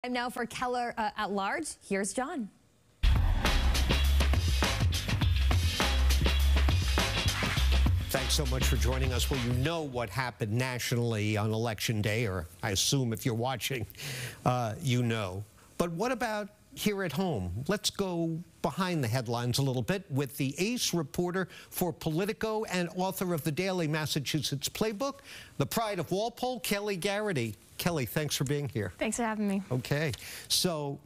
And now for Keller at Large, here's John. Thanks so much for joining us. Well, you know what happened nationally on Election Day, or I assume if you're watching, you know. But what about here at home? Let's go behind the headlines a little bit with the ace reporter for Politico and author of the Daily Massachusetts Playbook, the pride of Walpole, Kelly Garrity. Kelly, thanks for being here. Thanks for having me. Okay, so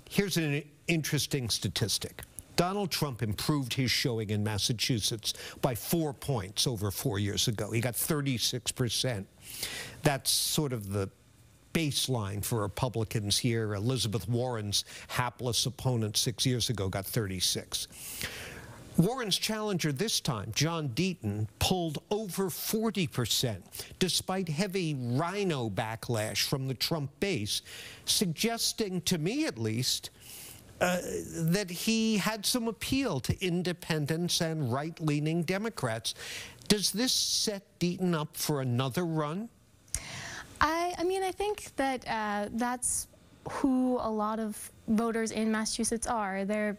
here's an interesting statistic. Donald Trump improved his showing in Massachusetts by 4 points over 4 years ago. He got 36%. That's sort of the baseline for Republicans here. Elizabeth Warren's hapless opponent 6 years ago got 36. Warren's challenger this time, John Deaton, pulled over 40%, despite heavy rhino backlash from the Trump base, suggesting, to me at least, that he had some appeal to independents and right-leaning Democrats. Does this set Deaton up for another run? I mean, I think that that's who a lot of voters in Massachusetts are. The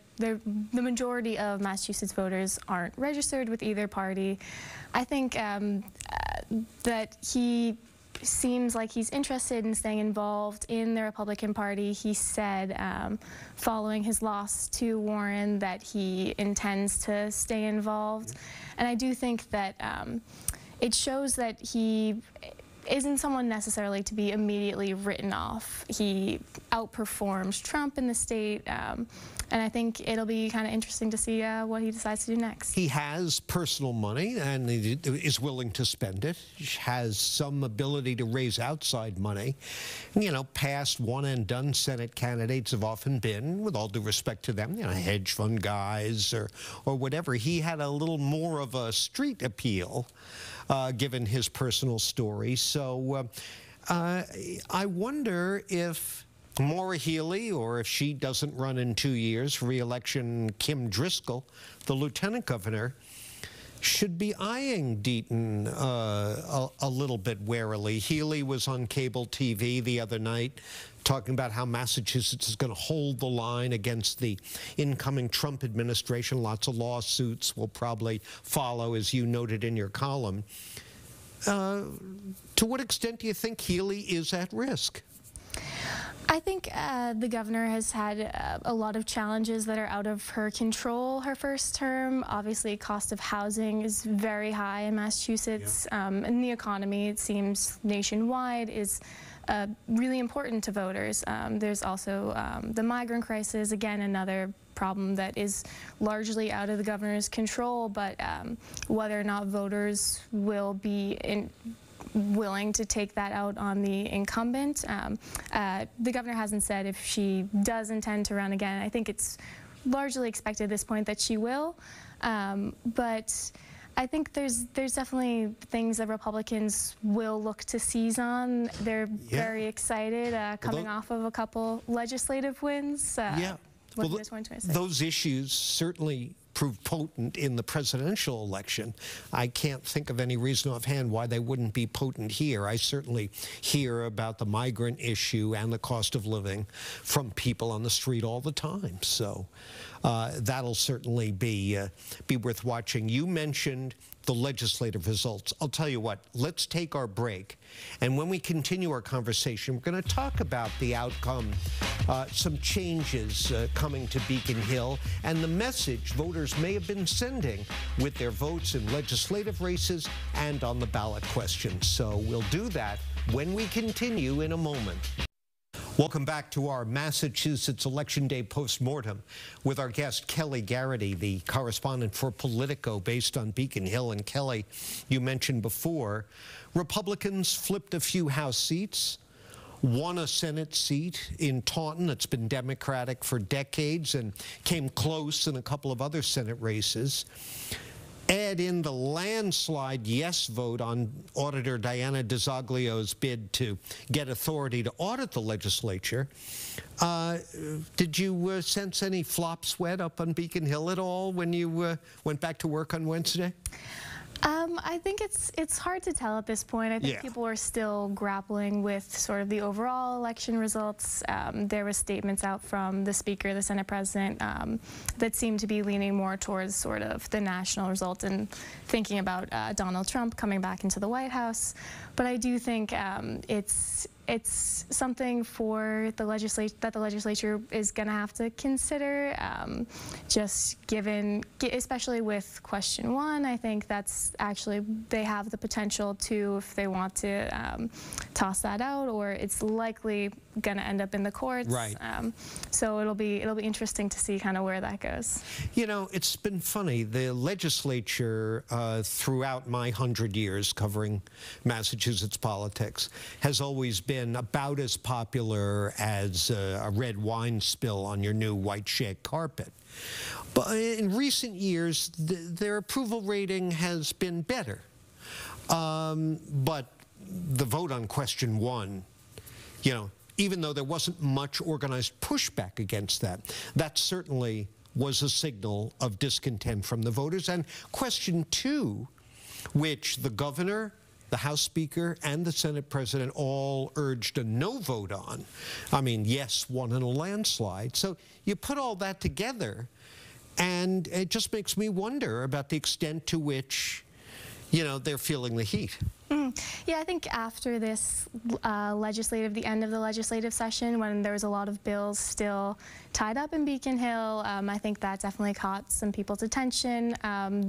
majority of Massachusetts voters aren't registered with either party. I think that he seems like he's interested in staying involved in the Republican Party. He said following his loss to Warren that he intends to stay involved. And I do think that it shows that he isn't someone necessarily to be immediately written off. He outperforms Trump in the state, and I think it'll be kind of interesting to see what he decides to do next. He has personal money and he is willing to spend it. He has some ability to raise outside money. You know, past one-and-done Senate candidates have often been, with all due respect to them, you know, hedge fund guys or whatever. He had a little more of a street appeal, given his personal story. So I wonder if Maura Healey, or if she doesn't run in 2 years, re-election Kim Driscoll, the lieutenant governor, should be eyeing Deaton a little bit warily. Healey was on cable TV the other night talking about how Massachusetts is going to hold the line against the incoming Trump administration. Lots of lawsuits will probably follow, as you noted in your column. To what extent do you think Healey is at risk? I think the governor has had a lot of challenges that are out of her control her first term. Obviously, cost of housing is very high in Massachusetts, and the economy, it seems, nationwide is really important to voters. There's also the migrant crisis, again, another problem that is largely out of the governor's control, but whether or not voters will be willing to take that out on the incumbent. The governor hasn't said if she does intend to run again. I think it's largely expected at this point that she will, but I think there's definitely things that Republicans will look to seize on. They're very excited coming off of a couple legislative wins. Well, those issues certainly proved potent in the presidential election. I can't think of any reason offhand why they wouldn't be potent here. I certainly hear about the migrant issue and the cost of living from people on the street all the time. So that'll certainly be worth watching. You mentioned the legislative results. I'll tell you what, let's take our break. And when we continue our conversation, we're going to talk about the outcome, some changes coming to Beacon Hill, and the message voters may have been sending with their votes in legislative races and on the ballot questions. So we'll do that when we continue in a moment. Welcome back to our Massachusetts Election Day postmortem with our guest, Kelly Garrity, the correspondent for Politico based on Beacon Hill. And Kelly, you mentioned before, Republicans flipped a few House seats, won a Senate seat in Taunton that's been Democratic for decades and came close in a couple of other Senate races. Add in the landslide yes vote on Auditor Diana DiZoglio's bid to get authority to audit the legislature. Did you sense any flop sweat up on Beacon Hill at all when you went back to work on Wednesday? I think it's hard to tell at this point. I think people are still grappling with sort of the overall election results. There were statements out from the Speaker, the Senate President, that seemed to be leaning more towards sort of the national result and thinking about Donald Trump coming back into the White House. But I do think it's something for the legislature is going to have to consider, just given, especially with question 1. I think that's actually, they have the potential to, if they want to toss that out, or it's likely going to end up in the courts. Right. So it'll be interesting to see kind of where that goes. You know, it's been funny. The legislature, throughout my 100 years covering Massachusetts politics, has always been about as popular as a red wine spill on your new white shag carpet. But in recent years, their approval rating has been better. But the vote on question 1, you know, even though there wasn't much organized pushback against that, that certainly was a signal of discontent from the voters. And question 2, which the governor, the House Speaker, and the Senate President all urged a no vote on. I mean, yes won in a landslide. So you put all that together, and it just makes me wonder about the extent to which, you know, they're feeling the heat. Yeah, I think after this the end of the legislative session, when there was a lot of bills still tied up in Beacon Hill, I think that definitely caught some people's attention.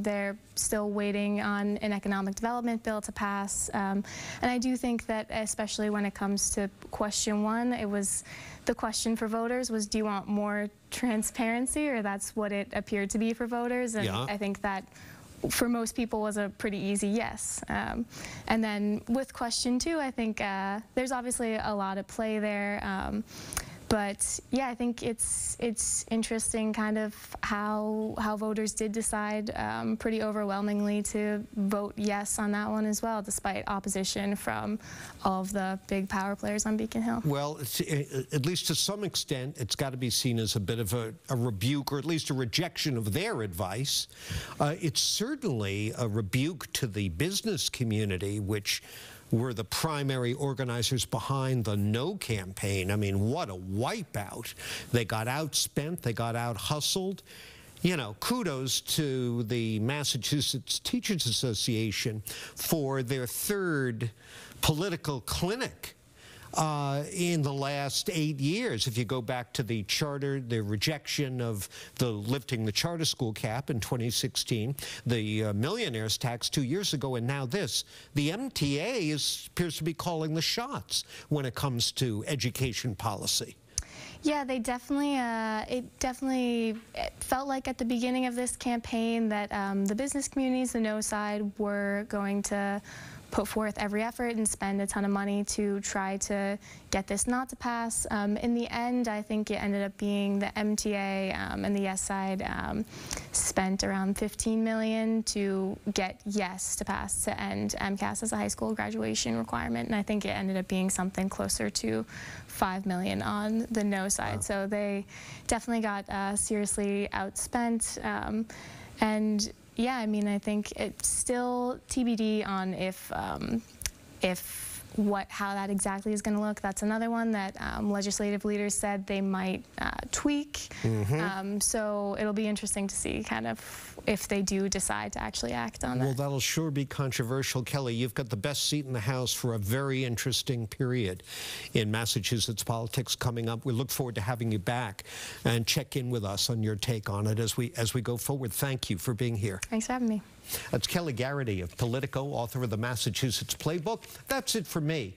They're still waiting on an economic development bill to pass. And I do think that, especially when it comes to question 1, it was the question for voters was, do you want more transparency? Or that's what it appeared to be for voters. And I think that for most people was a pretty easy yes. And then with question 2, I think there's obviously a lot at play there. But yeah, I think it's interesting kind of how voters did decide pretty overwhelmingly to vote yes on that one as well, despite opposition from all of the big power players on Beacon Hill. Well, at least to some extent, it's got to be seen as a bit of a rebuke, or at least a rejection of their advice. It's certainly a rebuke to the business community, which were the primary organizers behind the No campaign. I mean, what a wipeout. They got outspent, they got out-hustled. You know, kudos to the Massachusetts Teachers Association for their 3rd political clinic in the last 8 years. If you go back to the charter, the rejection of lifting the charter school cap in 2016, the millionaires tax 2 years ago, and now this, the MTA appears to be calling the shots when it comes to education policy. Yeah, they definitely, it felt like at the beginning of this campaign that the business communities, the No side, were going to put forth every effort and spend a ton of money to try to get this not to pass. In the end, I think it ended up being the MTA and the Yes side spent around $15 million to get yes to pass, to end MCAS as a high school graduation requirement. And I think it ended up being something closer to $5 million on the No side. Wow. So they definitely got seriously outspent. And yeah, I mean, I think it's still TBD on how that exactly is going to look. That's another one that legislative leaders said they might tweak. So it'll be interesting to see kind of if they do decide to actually act on that. Well, that'll sure be controversial. Kelly, you've got the best seat in the House for a very interesting period in Massachusetts politics coming up. We look forward to having you back and check in with us on your take on it as we go forward. Thank you for being here. Thanks for having me. That's Kelly Garrity of Politico, author of the Massachusetts Playbook. That's it for me.